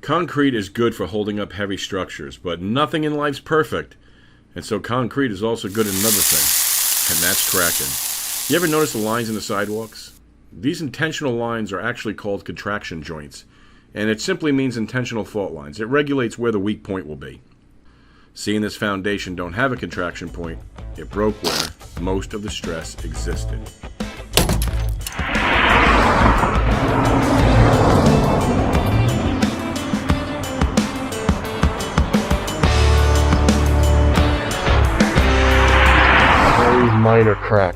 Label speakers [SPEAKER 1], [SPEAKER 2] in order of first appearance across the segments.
[SPEAKER 1] Concrete is good for holding up heavy structures, but nothing in life's perfect. And so concrete is also good at another thing, and that's cracking. You ever notice the lines in the sidewalks? These intentional lines are actually called contraction joints, and it simply means intentional fault lines. It regulates where the weak point will be. Seeing this foundation don't have a contraction point, it broke where most of the stress existed.
[SPEAKER 2] Minor crack.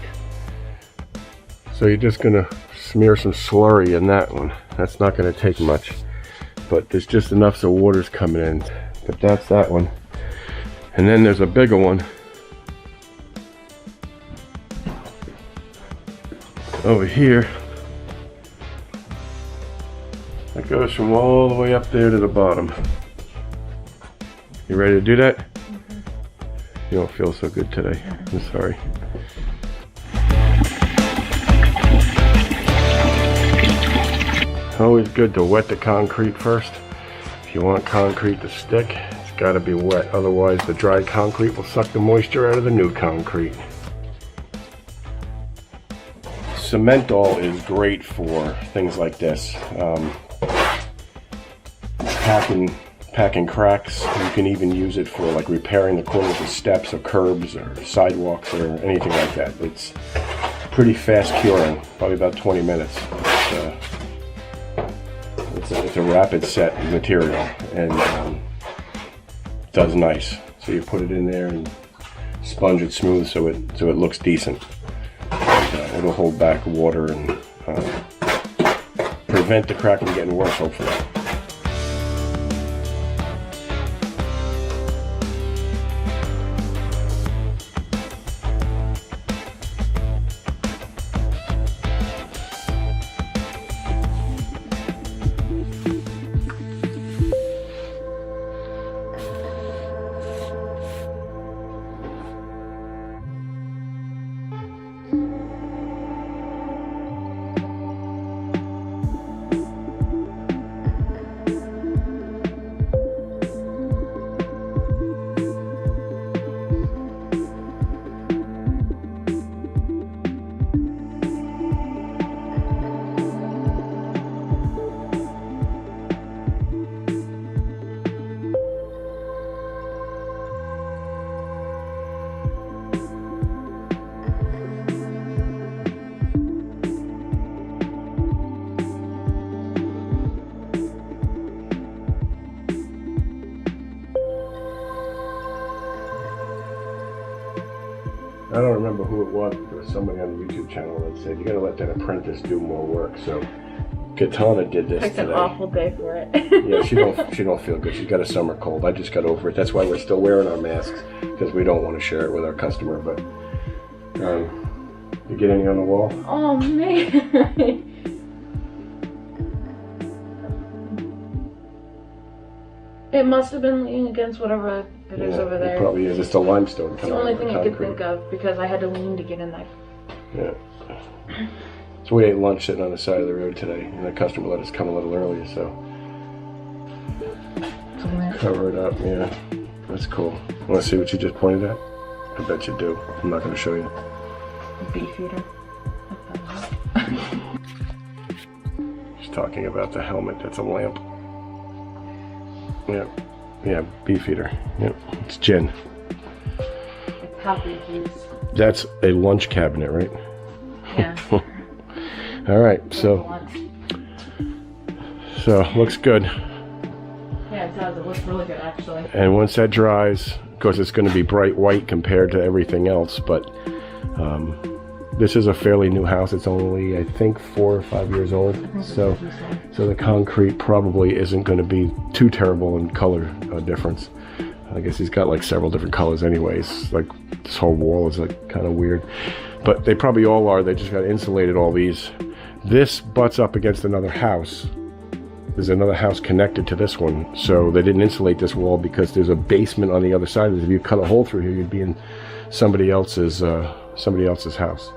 [SPEAKER 2] So you're just gonna smear some slurry in that one. That's not gonna take much, but there's just enough so water's coming in. But that's that one. And then there's a bigger one over here that goes from all the way up there to the bottom. You ready to do that? You don't feel so good today. I'm sorry. Always good to wet the concrete first. If you want concrete to stick, it's got to be wet. Otherwise, the dry concrete will suck the moisture out of the new concrete. Cementol is great for things like this. Packing cracks. You can even use it for like repairing the corners of steps or curbs or sidewalks or anything like that. It's pretty fast curing, probably about 20 minutes. It's a rapid set material and does nice. So you put it in there and sponge it smooth so it looks decent. And, it'll hold back water and prevent the crack from getting worse, hopefully. I don't remember who it was, but there was somebody on the YouTube channel that said, you gotta let that apprentice do more work. So Kitana did this
[SPEAKER 3] It's
[SPEAKER 2] today.
[SPEAKER 3] an awful day for it.
[SPEAKER 2] Yeah, she don't feel good. She's got a summer cold. I just got over it. That's why we're still wearing our masks, because we don't want to share it with our customer. But you get any on the wall?
[SPEAKER 3] Oh man. It must have been leaning against whatever it is over there.
[SPEAKER 2] It probably is. It's the limestone.
[SPEAKER 3] It's the only thing I could think of because I had to lean to get in there.
[SPEAKER 2] Yeah. So we ate lunch sitting on the side of the road today, and the customer let us come a little earlier, so cover it up. Yeah, that's cool. Want to see what you just pointed at? I bet you do. I'm not going to show you.
[SPEAKER 3] Beef eater.
[SPEAKER 2] She's talking about the helmet. That's a lamp. Yep. Yeah, beef eater. Yep. It's gin.
[SPEAKER 3] It's healthy juice.
[SPEAKER 2] That's a lunch cabinet, right?
[SPEAKER 3] Yeah.
[SPEAKER 2] All right. So looks good.
[SPEAKER 3] Yeah, it does. It looks really good, actually.
[SPEAKER 2] And once that dries, of course, it's going to be bright white compared to everything else. But this is a fairly new house. It's only, I think, 4 or 5 years old. So the concrete probably isn't going to be too terrible in color difference. I guess he's got like several different colors anyways. Like this whole wall is like kind of weird. But they probably all are. They just got insulated all these. This butts up against another house. There's another house connected to this one. So they didn't insulate this wall because there's a basement on the other side. If you cut a hole through here, you'd be in somebody else's house.